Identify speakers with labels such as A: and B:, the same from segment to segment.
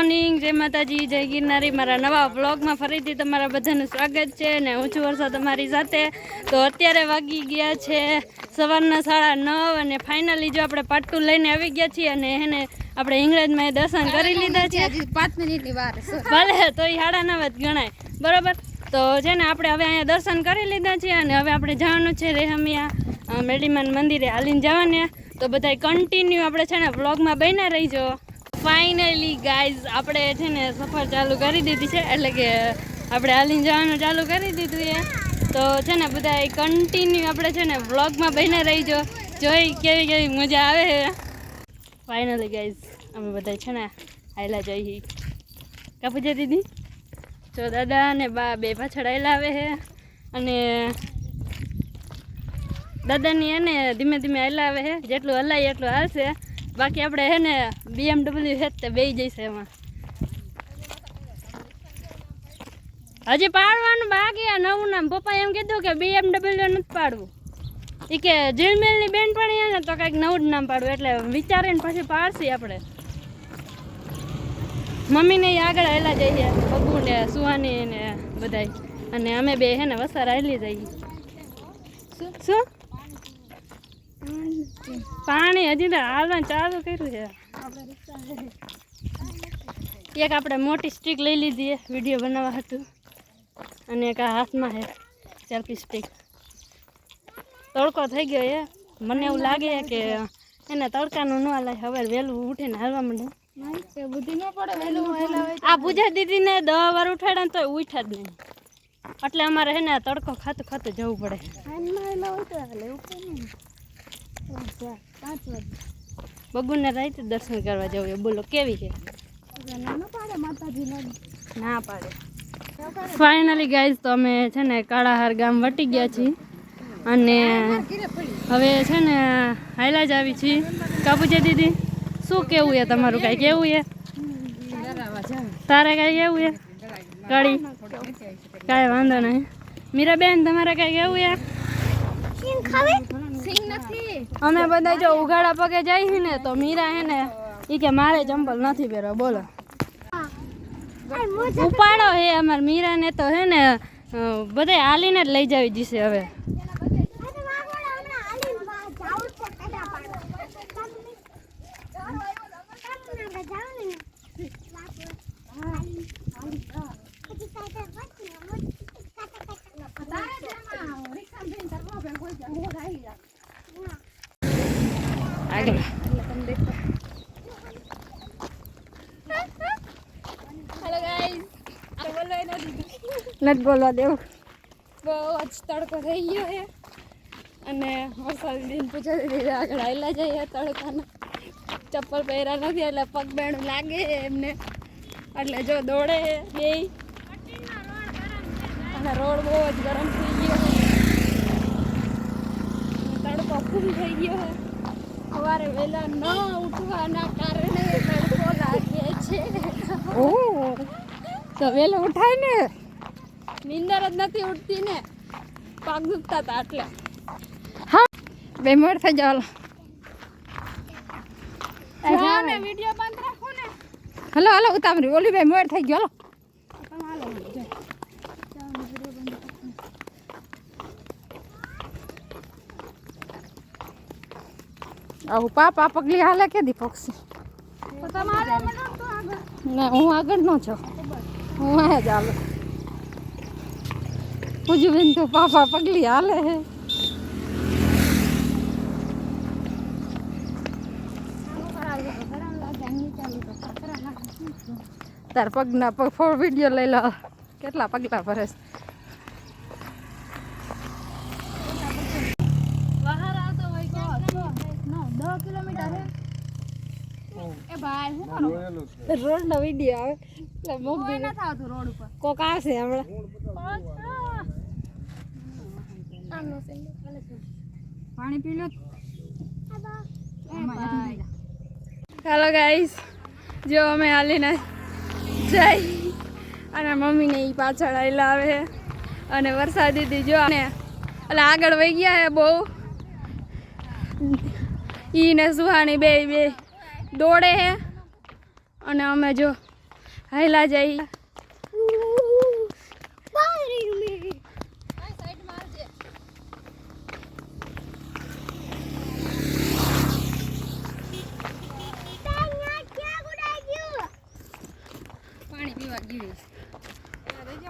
A: Morning, જય માતાજી, જય ગિરનારી। મારા નવા વ્લોગમાં ફરીથી તમારા બધાનું સ્વાગત છે ને હું છું વર્ષા તમારી સાથે। તો અત્યારે વાગી ગયા છે સવારના 9:30 અને ફાઇનલી જો આપણે પાર્ટ 2 લઈને આવી ગયા છીએ અને એને આપણે ઇંગ્રેજમાં દર્શન કરી લીધા છે। 5 મિનિટની વાર ભલે તો એ 9:30 જ ગણાય, બરાબર। તો છે ને આપણે હવે અહીંયા દર્શન કરી લીધા છે અને હવે આપણે જવાનું છે રેહમિયા મેડીમાન મંદિરે હાલીને જવાને। તો બધા કન્ટિન્યુ આપણે છે ને વ્લોગમાં બન્યા રહીજો। ફાઇનલી ગાઈઝ આપણે છે ને સફર ચાલુ કરી દીધી છે, એટલે કે આપણે હાલીને જવાનું ચાલુ કરી દીધું છે। તો છે ને બધા કન્ટિન્યુ આપણે છે ને વ્લોગમાં બન્યા રહીજો, જોઈ કેવી કેવી મજા આવે છે। ફાઇનલી ગાઈઝ અમે બધા છે ને હાયલા જઈએ કાપુજા દીદી, તો દાદા અને બા બે પાછળ હાયલા આવે છે અને દાદાની એને ધીમે ધીમે હાયલા આવે છે, જેટલું હલાય એટલું હાલશે। બાકી આપણે હે ને BMW છે તે બેસી જઈશે એમાં। હજી પાડવાનું બાકી આ નવું નામ। પપ્પા એમ કીધું કે BMW નથી પાડવું, એ કે જીલમેલની બેન પણ ને તો કંઈક નવું જ નામ પાડવું, એટલે વિચારીને પછી પાડશી આપણે। મમ્મીને આગળ હેલા જઈએ, બબુ ને સુહાની ને બધાય, અને અમે બે હે ને વસાર હાલી જઈએ। શું પાણી હજી તો હાલવાનું ચાલુ કર્યું છે। એક આપણે મોટી સ્ટીક લઈ લીધી વિડીયો બનાવવા હતું, અને એક આ હાથમાં છે સેલ્ફી સ્ટીક। તડકો થઈ ગયો એ, મને એવું લાગે કે એને તડકાનું ન હાલાય, હવે વહેલું ઉઠીને હાલવા માંડે। આ પૂજા દીદીને 10 વાર ઉઠાડ્યા તો ઉઠ્યા જ નહીં, એટલે અમારે હે ને તડકો ખાતું ખાતું જવું પડે। બબુને રાતે દર્શન કરવા જવું, બોલો કેવી છે? ના પાડે। ફાઇનલી ગાઈઝ તો અમે છે ને કાળાહાર ગામ વટી ગયા છીએ અને હવે છે ને હાયલા જ આવી છીએ। કાપુજા દીદી શું કેવું છે તમારું? કાંઈ કેવું છે? તારે કાંઈ કેવું છે? કડી કાંઈ વાંધો નહીં। મીરાબેન તમારે કાંઈ કેવું છે? અમે બધા જો ઉઘાડા પગે જાય ને તો મીરા હે ને એ કે મારે ચંપલ નથી પહેરવા, બોલો ઉપાડો હે અમાર મીરા ને તો હે ને બધા હાલીને જ લઈ જાવી જશે હવે। નથી બોલવા દેવું, બહુ જ તડકો થઈ ગયો છે અને વરસાદી પૂછા દીધી આગળ હાયલા જઈએ તડકાના। ચપ્પલ પહેર્યા નથી એટલે પગ બેણું લાગે એમને, એટલે જો દોડે બે અને રોડ બહુ જ ગરમ થઈ ગયો, તડકો ફૂલ થઈ ગયો છે। સવારે વહેલા ન ઉઠવાના કારણે તડકો લાગે છે। તો વહેલો ઉઠાય ને, નીંદર જ નથી ઉઠતી ને, પગ દુખતા હતા એટલે। હા બે મોડ થઈ જાવ, વિડીયો બંધ રાખો ને। હલો હલો ઉતામરી ઓલી બે મોડ થઈ ગયો, આવું પાપા પગલી હાલે કે દી પક્ષી ના, હું આગળ ન છું, હું અહીંયા જ હાલું। પૂજુબેન તો પાપા પગલી હાલે હે, તાર પગના પગ ફોર વિડીયો લઈ લો, કેટલા પગલા ભરે છે। રોડ નો વિડીયો આવે એટલે મોકલી નથી આવતું, રોડ ઉપર કોક આવશે હમણાં। પાણી પી લો। હાલો ગાઈસ, જો અમે હાલીને જઈ અને મમ્મીને એ પાછળ હાલ્યા આવે અને વરસાદ દીધી જો ને એટલે આગળ વહી ગયા હે બહુ, ઈ ને સુહાની બે દોડે હે અને અમે જો હાયલા જઈ
B: પાણી પીવા ગઈ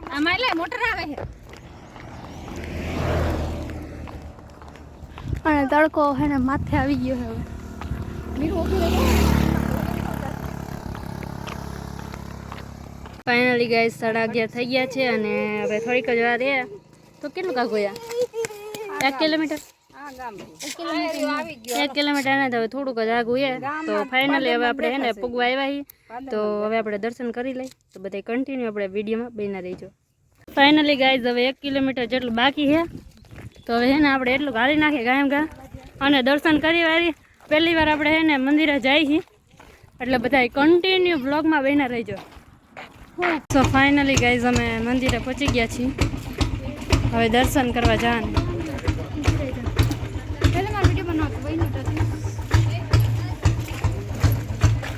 B: આમાં એટલે મોટર આવે છે
A: અને તડકો હે ને માથે આવી ગયો હવે ફાઇનલી ગાઈસ 11:30 થઈ ગયા છે અને હવે થોડીક જ વાર રહે તો કેટલું કાગોયા 1 કિલોમીટર 1 કિલોમીટર ને હવે થોડુંક જ આગું છે તો ફાઇનલી હવે આપણે હે ને પૂગવા આવ્યા છીએ તો હવે આપણે દર્શન કરી લઈ તો બધા કન્ટિન્યુ આપણે વિડીયોમાં બન્યા રહીજો ફાઇનલી ગાઈસ હવે 1 કિલોમીટર જેટલું બાકી છે તો હવે હે ને આપણે એટલું ગાળી નાખીએ ગામ ગા અને દર્શન કરી વારી પહેલી વાર આપણે હે ને મંદિરે જાય છીએ એટલે બધા કન્ટિન્યુ બ્લોગમાં બન્યા રહીજો તો ફાઇનલી ગાઈઝ અમે મંદિરે પહોંચી ગયા છીએ હવે દર્શન કરવા જવાનું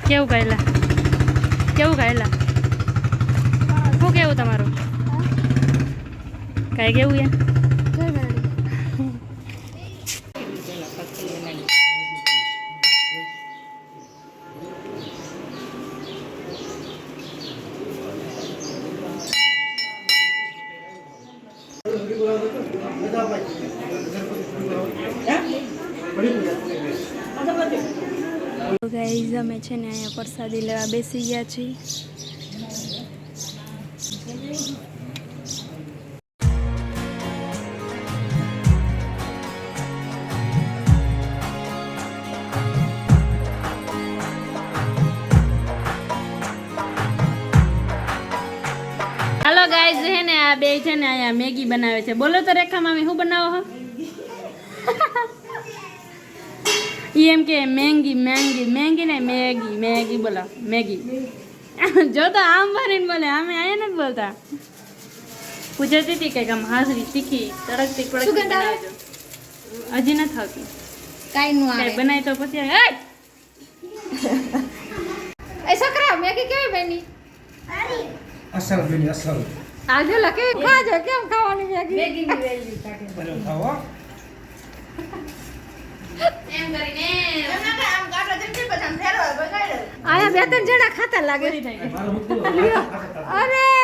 A: કેવું ગાયેલા શું કેવું તમારું કાંઈ કેવું યાર ગાઈઝ અમે છે ને અહીંયા પ્રસાદી લેવા બેસી ગયા છીએ હાલો ગાઈઝ છે ને આ બે છે ને અહીંયા મેગી બનાવે છે બોલો તો રેખા મામી શું બનાવો હો એમ કે મેંગી ને મેગી બોલો મેગી જો તો આમ ભરીને બોલે અમે આયા નથી બોલતા પૂછતી હતી કે આમ હાજરી તીખી તડકતી પડકતી બનાવજો હજી નથી આવતી
B: કાઈ નું આવે
A: બનાવી તો પછી
B: એ છોકરા મેગી કેવી બની
C: અસલ બની અસલ
B: આજે લકે ખાજો કેમ ખાવાની મેગી
C: બને ખાવો
B: એમ કરીને આમ ગાટો જેમ પછી ફેરવા બગાડ્યો આયા બે ત્રણ જણા ખાતા લાગે
C: મારું મૂકવું
B: અરે